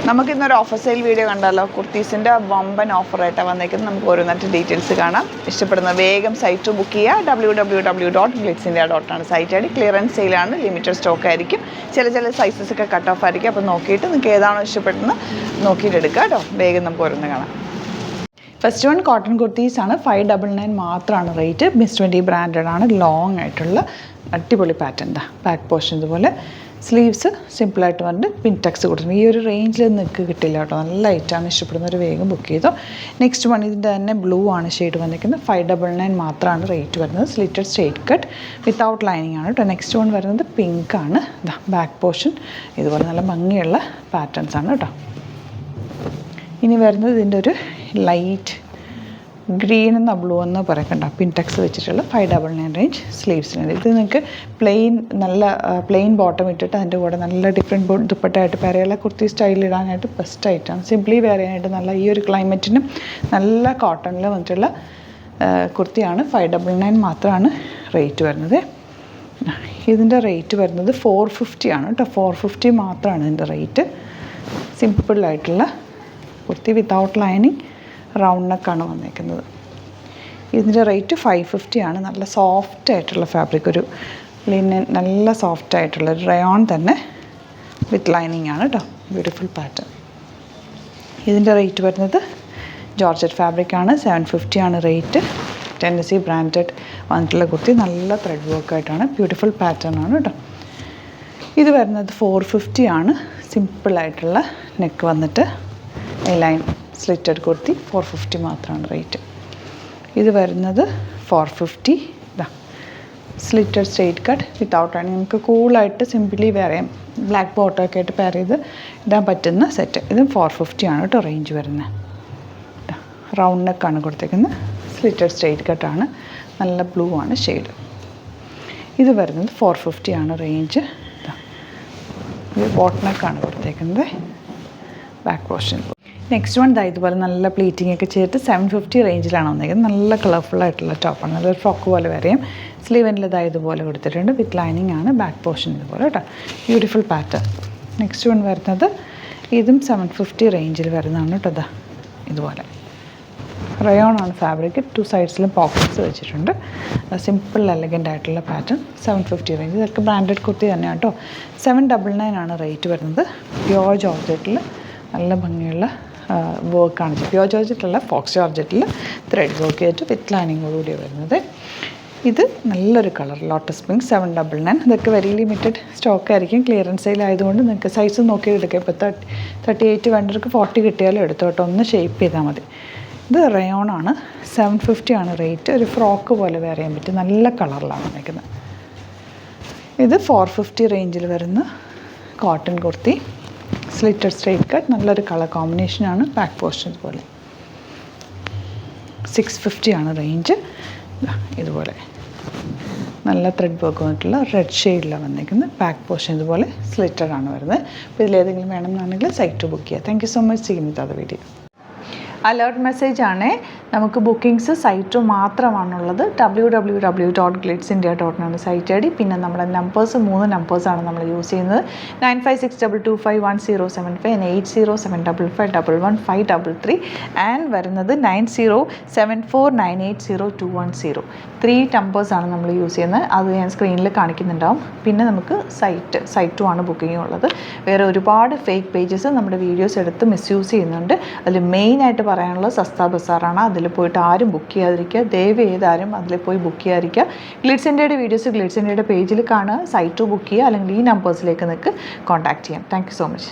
നമുക്കിന്നൊരു offer sale video കണ്ടാലോ. കുർത്തീസിൻ്റെ വമ്പൻ ഓഫറായിട്ടാണ് വന്നേക്കുന്നത്. നമുക്ക് ഓരോന്നിട്ട് ഡീറ്റെയിൽസ് കാണാം. ഇഷ്ടപ്പെടുന്ന വേഗം സൈറ്റ് ബുക്ക് ചെയ്യുക. www.glitzindia.com ആണ് സൈറ്റ് ഐ ഡി. ക്ലിയറൻസ് സെയിലാണ്, ലിമിറ്റഡ് സ്റ്റോക്ക് ആയിരിക്കും. ചില സൈസസ് ഒക്കെ കട്ട് ഓഫ് ആയിരിക്കും. അപ്പോൾ നോക്കിയിട്ട് നിങ്ങൾക്ക് ഏതാണോ ഇഷ്ടപ്പെടുന്നത് നോക്കിയിട്ട് എടുക്കുക കേട്ടോ. വേഗം നമുക്ക് ഓരോന്ന് കാണാം. ഫസ്റ്റ് വൺ കോട്ടൺ കുർത്തീസ് ആണ്. 599 മാത്രമാണ് റേറ്റ്. മിസ് 20 ബ്രാൻഡഡ് ആണ്. ലോങ് ആയിട്ടുള്ള അടിപൊളി പാറ്റേൺ. ബാക്ക് പോർഷൻ ഇതുപോലെ, സ്ലീവ്സ് സിമ്പിളായിട്ട് വന്നിട്ട് പിൻടെക്സ് കൊടുത്തിട്ടുണ്ട്. ഈ ഒരു റേഞ്ചിൽ നിങ്ങൾക്ക് കിട്ടില്ല കേട്ടോ. നല്ല ലൈറ്റാണ്. ഇഷ്ടപ്പെടുന്നവർ വേഗം ബുക്ക് ചെയ്തോ. നെക്സ്റ്റ് വൺ ഇതിൻ്റെ തന്നെ ബ്ലൂ ആണ് ഷെയ്ഡ് വന്നിരിക്കുന്നത്. 599 മാത്രമാണ് റേറ്റ് വരുന്നത്. Slitted straight cut without lining ആണ് കേട്ടോ. നെക്സ്റ്റ് വൺ വരുന്നത് പിങ്ക് ആണ്. ബാക്ക് പോർഷൻ ഇതുപോലെ നല്ല ഭംഗിയുള്ള പാറ്റേൺസ് ആണ് കേട്ടോ. ഇനി വരുന്നത് ഇതിൻ്റെ ഒരു ലൈറ്റ് ഗ്രീൻ എന്ന ബ്ലൂ എന്ന് പറയണ്ട പിൻടെക്സ് വെച്ചിട്ടുള്ള 599 റേഞ്ച് സ്ലീവ്സിനുണ്ട്. ഇത് നിങ്ങൾക്ക് നല്ല പ്ലെയിൻ ബോട്ടം ഇട്ടിട്ട് അതിൻ്റെ കൂടെ നല്ല ഡിഫറെൻറ്റ് ദുപ്പട്ടയായിട്ട് പെരയുള്ള കുർത്തി സ്റ്റൈലിൽ ഇടാനായിട്ട് ബെസ്റ്റ് ആയിട്ടാണ്. സിംപ്ലി വെയർ ചെയ്യാനായിട്ട് നല്ല ഈ ഒരു ക്ലൈമറ്റിനും നല്ല കോട്ടണിൽ വന്നിട്ടുള്ള കുർത്തിയാണ്. 599 മാത്രമാണ് റേറ്റ് വരുന്നത്. ഇതിൻ്റെ റേറ്റ് വരുന്നത് 450 ആണ് കേട്ടോ. 450 മാത്രമാണ് ഇതിൻ്റെ റേറ്റ്. സിമ്പിളായിട്ടുള്ള കുർത്തി വിത്തൗട്ട് ലൈനിങ് റൗണ്ട് നെക്കാണ് വന്നേക്കുന്നത്. ഇതിൻ്റെ റേറ്റ് 550 ആണ്. നല്ല സോഫ്റ്റ് ആയിട്ടുള്ള ഫാബ്രിക്, ഒരു ലിനൻ നല്ല സോഫ്റ്റ് ആയിട്ടുള്ള റയോൺ തന്നെ വിത്ത് ലൈനിങ് ആണ് കേട്ടോ. Beautiful pattern. ഇതിൻ്റെ റേറ്റ് വരുന്നത് ജോർജറ്റ് ഫാബ്രിക് ആണ്. 750 ആണ് റേറ്റ്. ടെന്നസി ബ്രാൻഡഡ് വന്നിട്ടുള്ള കുർത്തി നല്ല ത്രെഡ് വർക്കായിട്ടാണ്. ബ്യൂട്ടിഫുൾ പാറ്റേൺ ആണ് കേട്ടോ. ഇത് വരുന്നത് 450 ആണ്. സിമ്പിളായിട്ടുള്ള നെക്ക് വന്നിട്ട് ലൈൻ സ്ലിറ്റഡ് കുർത്തി 450 മാത്രമാണ് റേറ്റ്. ഇത് വരുന്നത് 450. സ്ലിറ്റഡ് സ്ട്രെയിറ്റ് കട്ട് വിത്തൗട്ട് ആണ്. നമുക്ക് കൂളായിട്ട് സിംപിളി വെയർ ചെയ്യാം. ബ്ലാക്ക് ബോട്ടമൊക്കെ ആയിട്ട് പെയർ ചെയ്ത് ഇടാൻ പറ്റുന്ന സെറ്റ്. ഇതും 450 ആണ് കേട്ടോ റേഞ്ച് വരുന്നത്. റൗണ്ട് നെക്കാണ് കൊടുത്തേക്കുന്നത്. സ്ലിറ്റഡ് സ്ട്രെയിറ്റ് കട്ടാണ്. നല്ല ബ്ലൂ ആണ് ഷെയ്ഡ്. ഇത് വരുന്നത് 450 ആണ് റേഞ്ച്. ഇത് ബോട്ട് നെക്കാണ് കൊടുത്തേക്കുന്നത്. Back portion. നെക്സ്റ്റ് വൺ ഇതുപോലെ നല്ല പ്ലീറ്റിംഗ് ഒക്കെ ചെയ്തിട്ട് 750 റേഞ്ചിലാണ് വന്നിരിക്കുന്നത്. നല്ല കളർഫുള്ളായിട്ടുള്ള ടോപ്പാണ്. നല്ലൊരു ഫ്രോക്ക് പോലെ വരെയും സ്ലീവെൻ്റിൽ ഇതുപോലെ കൊടുത്തിട്ടുണ്ട്. വിത്ത് ലൈനിങ് ആണ്. ബാക്ക് പോർഷൻ ഇതുപോലെ കേട്ടോ. Beautiful pattern. നെക്സ്റ്റ് വൺ വരുന്നത് ഇതും 750 റേഞ്ചിൽ വരുന്നതാണ് കേട്ടോ. ഇതുപോലെ റയോൺ ആണ് ഫാബ്രിക്. 2 സൈഡ്സിലും പോക്കറ്റ്സ് വെച്ചിട്ടുണ്ട്. സിമ്പിൾ എലഗൻ്റ് ആയിട്ടുള്ള പാറ്റേൺ. 750 റേഞ്ച്. ഇതൊക്കെ ബ്രാൻഡഡ് കുർത്തി തന്നെയാണ് കേട്ടോ. 799 ആണ് റേറ്റ് വരുന്നത്. പ്യോർ ജോർജറ്റിൽ നല്ല ഭംഗിയുള്ള വർക്കാണ്. പ്യോർ ജോർജറ്റിലുള്ള ഫോക്സ് ജോർജറ്റിൽ ത്രെഡ് വർക്ക് ചെയ്തിട്ട് വിത്ത് ലൈനിങ്ങോടുകൂടി വരുന്നത്. ഇത് നല്ലൊരു കളർ ലോട്ടസ് പിങ്ക് 799. ഇതൊക്കെ വെരി ലിമിറ്റഡ് സ്റ്റോക്ക് ആയിരിക്കും. ക്ലിയറൻസ് സെയിൽ ആയതുകൊണ്ട് നിങ്ങൾക്ക് സൈസ് നോക്കി എടുക്കുക. ഇപ്പോൾ 38 വേണ്ടവർക്ക് 40 കിട്ടിയാലും എടുത്തോട്ടോ. ഒന്ന് ഷേപ്പ് ചെയ്താൽ മതി. ഇത് റയോൺ ആണ്. 750 ആണ് റേറ്റ്. ഒരു ഫ്രോക്ക് പോലെ വെയർ ചെയ്യാൻ പറ്റും. നല്ല കളറിലാണ് വന്നിരിക്കുന്നത്. ഇത് 450 റേഞ്ചിൽ വരുന്ന cotton kurti. Slitted straight cut നല്ലൊരു കളർ കോമ്പിനേഷനാണ്. ബാക്ക് പോർഷൻ പോലെ 650 ആണ് റേഞ്ച്. ഇതുപോലെ നല്ല ത്രെഡ് വർക്ക് വന്നിട്ടുള്ള റെഡ് ഷെയ്ഡിലാണ് വന്നിരിക്കുന്നത്. ബാക്ക് പോർഷൻ ഇതുപോലെ സ്ലിറ്റഡ് ആണ് വരുന്നത്. അപ്പോൾ ഇതിലേതെങ്കിലും വേണമെന്നാണെങ്കിൽ സൈറ്റ് ബുക്ക് ചെയ്യുക. Thank you so much. ചെയ്യുന്നത് അത് വീഡിയോ അലേർട്ട് മെസ്സേജ് ആണ്. നമുക്ക് ബുക്കിംഗ്സ് സൈറ്റ് മാത്രമാണുള്ളത്. www.glitzindia.com ആണ് സൈറ്റ് ഐ ഡി. പിന്നെ നമ്മുടെ നമ്പേഴ്സ് 3 നമ്പേഴ്സാണ് നമ്മൾ യൂസ് ചെയ്യുന്നത്. 9562251075 and 8075551153 ആൻഡ് വരുന്നത് 9074980210. 3 നമ്പേഴ്സാണ് നമ്മൾ യൂസ് ചെയ്യുന്നത്. അത് ഞാൻ സ്ക്രീനിൽ കാണിക്കുന്നുണ്ടാവും. പിന്നെ നമുക്ക് സൈറ്റും ആണ് ബുക്കിംഗ് ഉള്ളത്. വേറെ ഒരുപാട് ഫേക്ക് പേജസ് നമ്മുടെ വീഡിയോസ് എടുത്ത് മിസ്യൂസ് ചെയ്യുന്നുണ്ട്. അതിൽ മെയിനായിട്ട് പറയാനുള്ളത് സസ്ത ബസാറാണ്. അതിൽ പോയിട്ട് ആരും ബുക്ക് ചെയ്യാതിരിക്കുക. ദയവ് ചെയ്താരും അതിൽ പോയി ബുക്ക് ചെയ്യാതിരിക്കുക. ഗ്ലിറ്റ്സ് ഇന്ത്യയുടെ വീഡിയോസ് ഗ്ലിറ്റ്സ് ഇന്ത്യയുടെ പേജിൽ കാണുക. സൈറ്റ് ബുക്ക് ചെയ്യുക. അല്ലെങ്കിൽ ഈ നമ്പേഴ്സിലേക്ക് നിങ്ങൾക്ക് കോൺടാക്ട് ചെയ്യാം. Thank you so much.